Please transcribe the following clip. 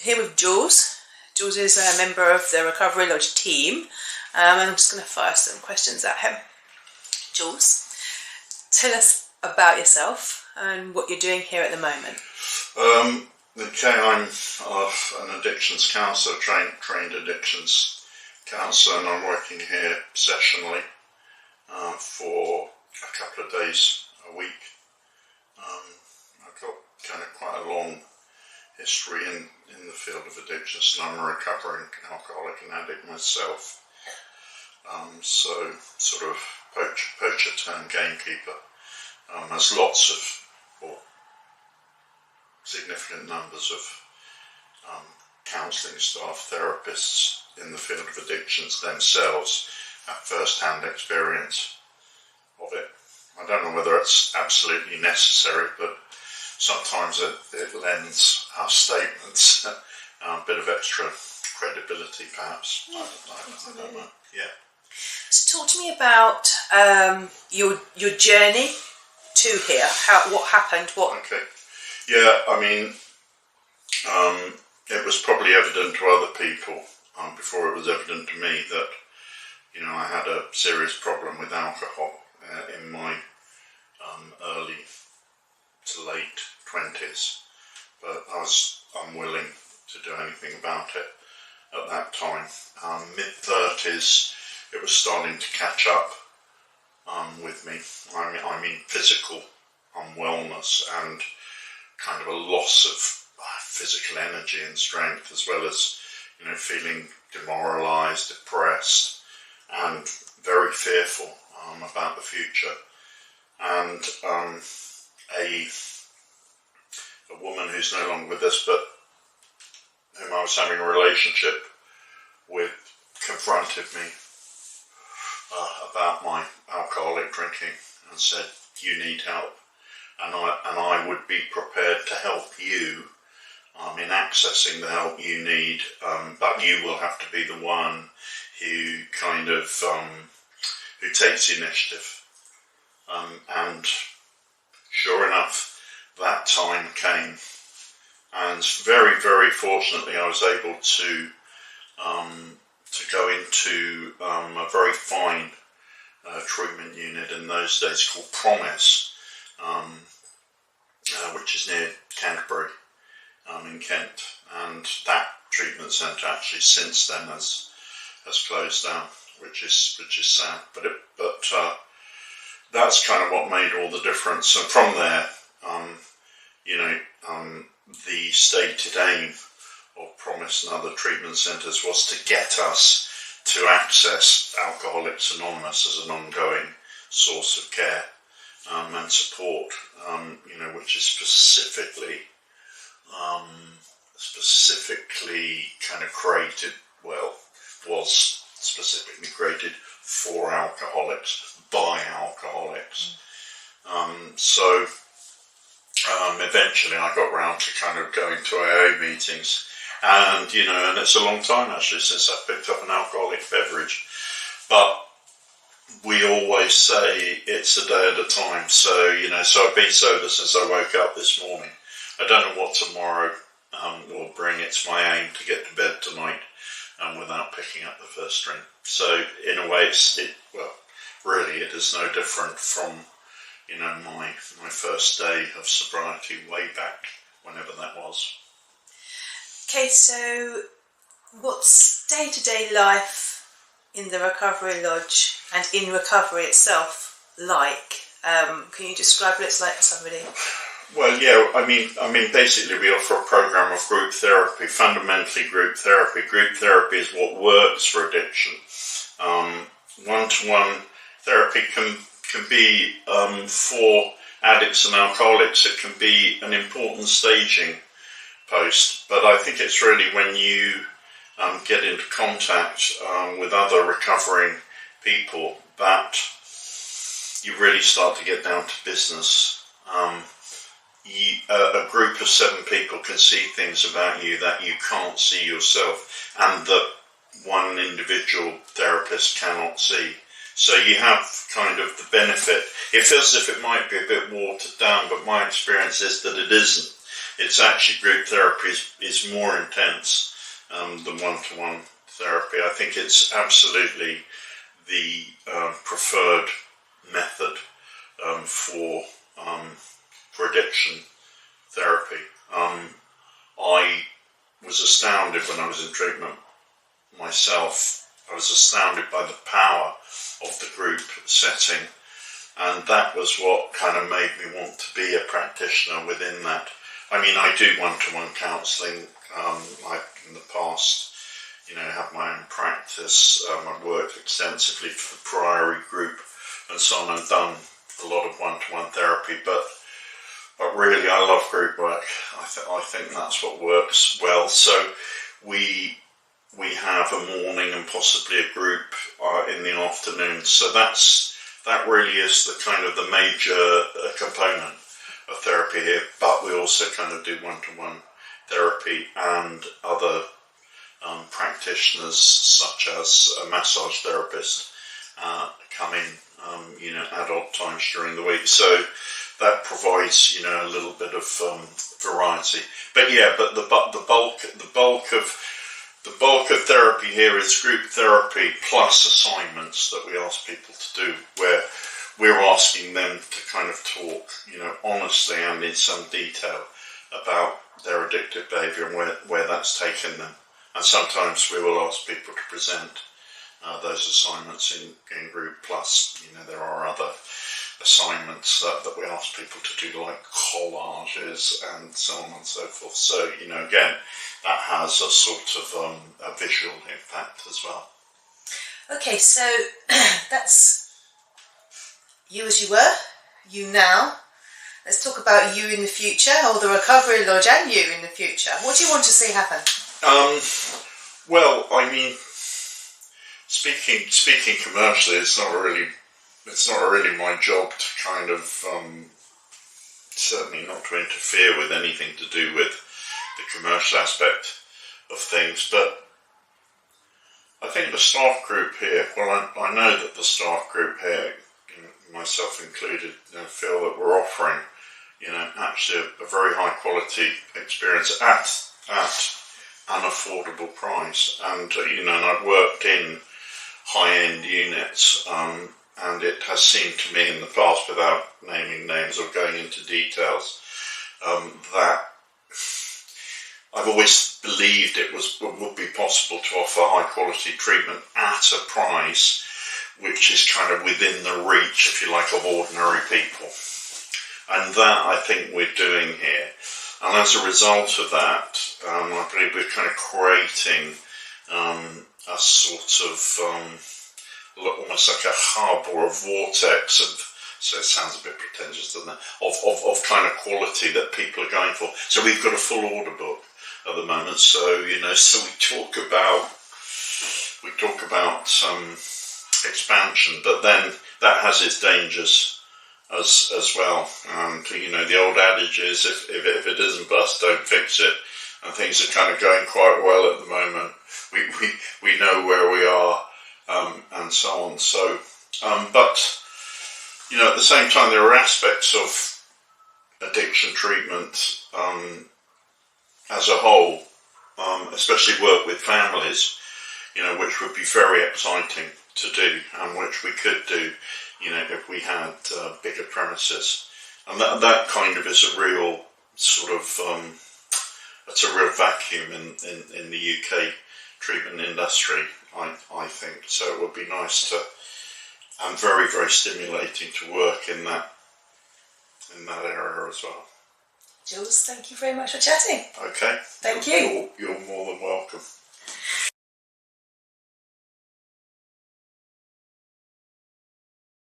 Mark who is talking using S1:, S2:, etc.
S1: here with Jules. Jules is a member of the Recovery Lodge team. And I'm just going to fire some questions at him. Jules, tell us about yourself and what you're doing here at the moment.
S2: Okay, I'm an addictions counsellor, trained addictions counsellor, and I'm working here sessionally for a couple of days a week. I've got kind of quite a long history in the field of addictions, and I'm a recovering alcoholic and addict myself. So sort of poacher turned gamekeeper. There's lots of, or significant numbers of counselling staff, therapists in the field of addictions themselves have first-hand experience of it. I don't know whether it's absolutely necessary, but sometimes it lends our statements a bit of extra credibility, perhaps. I don't know. Yeah.
S1: So talk to me about your journey to here. What happened?
S2: Okay. Yeah, I mean, it was probably evident to other people before it was evident to me that, you know, I had a serious problem with alcohol in my early to late 20s, but I was unwilling to do anything about it at that time. Mid-30s, it was starting to catch up with me. I mean physical unwellness and kind of a loss of physical energy and strength, as well as, you know, feeling demoralised, depressed, and very fearful about the future. And a woman who's no longer with us, but whom I was having a relationship with, confronted me about my alcoholic drinking and said, "You need help, and I would be prepared to help you in accessing the help you need, but you will have to be the one who kind of who takes the initiative." And sure enough, that time came, and very, very fortunately, I was able to go into a very fine treatment unit in those days called Promise, which is near Canterbury, in Kent, and that treatment centre actually since then has closed down, which is sad. But that's kind of what made all the difference. And from there, the stated aim of Promise and other treatment centres was to get us to access Alcoholics Anonymous as an ongoing source of care and support, which is specifically kind of created, was specifically created for alcoholics, by alcoholics. So eventually I got round to kind of going to AA meetings, and it's a long time actually since I picked up an alcoholic beverage, but we always say it's a day at a time. So so I've been sober since I woke up this morning. I don't know what tomorrow will bring. It's my aim to get to bed tonight without picking up the first drink. So in a way, really it is no different from my first day of sobriety way back, whenever that was.
S1: Okay, so what's day-to-day life in the Recovery Lodge and in recovery itself like? Can you describe what it's like for somebody?
S2: Well, yeah, I mean, basically we offer a program of group therapy, fundamentally group therapy. Group therapy is what works for addiction. One-to-one therapy can be, for addicts and alcoholics, it can be an important staging post, but I think it's really when you get into contact with other recovering people that you really start to get down to business. A group of 7 people can see things about you that you can't see yourself, and that one individual therapist cannot see. So you have kind of the benefit. It feels as if it might be a bit watered down, but my experience is that it isn't. it's actually group therapy is more intense than one-to-one therapy. I think it's absolutely the preferred method for addiction therapy. I was astounded when I was in treatment myself. I was astounded by the power of the group setting, and that was what kind of made me want to be a practitioner within that. I mean, I do one-to-one counselling. I've in the past, had my own practice. I've worked extensively for the Priory Group and so on, and done a lot of one-to-one therapy, but really I love group work. I think that's what works well. So we have a morning and possibly a group in the afternoon. So that really is the kind of the major component of therapy here. But we also kind of do one-to-one therapy, and other practitioners such as a massage therapist come in, at odd times during the week. So that provides, a little bit of variety. But the bulk of therapy here is group therapy plus assignments that we ask people to do, where we're asking them to kind of talk, honestly and in some detail about their addictive behaviour and where that's taken them. And sometimes we will ask people to present those assignments in group, plus, there are other assignments that we ask people to do, like collages and so on and so forth. So, again, that has a sort of a visual impact as well.
S1: Okay, so that's you as you were, you now. Let's talk about you in the future, or the Recovery Lodge and you in the future. What do you want to see happen?
S2: Well, I mean, speaking commercially, it's not really my job to kind of, certainly not to interfere with anything to do with the commercial aspect of things, but I think the staff group here, I know that the staff group here, myself included, feel that we're offering, actually a very high quality experience at an affordable price. And, and I've worked in high-end units, and it has seemed to me in the past, without naming names or going into details, that I've always believed it would be possible to offer high-quality treatment at a price which is kind of within the reach, if you like, of ordinary people. And that, I think, we're doing here. And as a result of that, I believe we're kind of creating a sort of almost like a hub or a vortex of, so it sounds a bit pretentious, doesn't it, of kind of quality that people are going for. So we've got a full order book at the moment. So, so we talk about expansion, but then that has its dangers as well. And, the old adage is, if it isn't bust, don't fix it. And things are kind of going quite well at the moment. We know where we are, and so on. So, but, at the same time, there are aspects of addiction treatment as a whole, especially work with families, which would be very exciting to do, and which we could do, if we had bigger premises. And that kind of is a real sort of, it's a real vacuum in the UK treatment industry, I think. So it would be nice to, and very, very stimulating to work in that area as well.
S1: Jules, thank you very much for chatting.
S2: Okay.
S1: Thank you.
S2: You're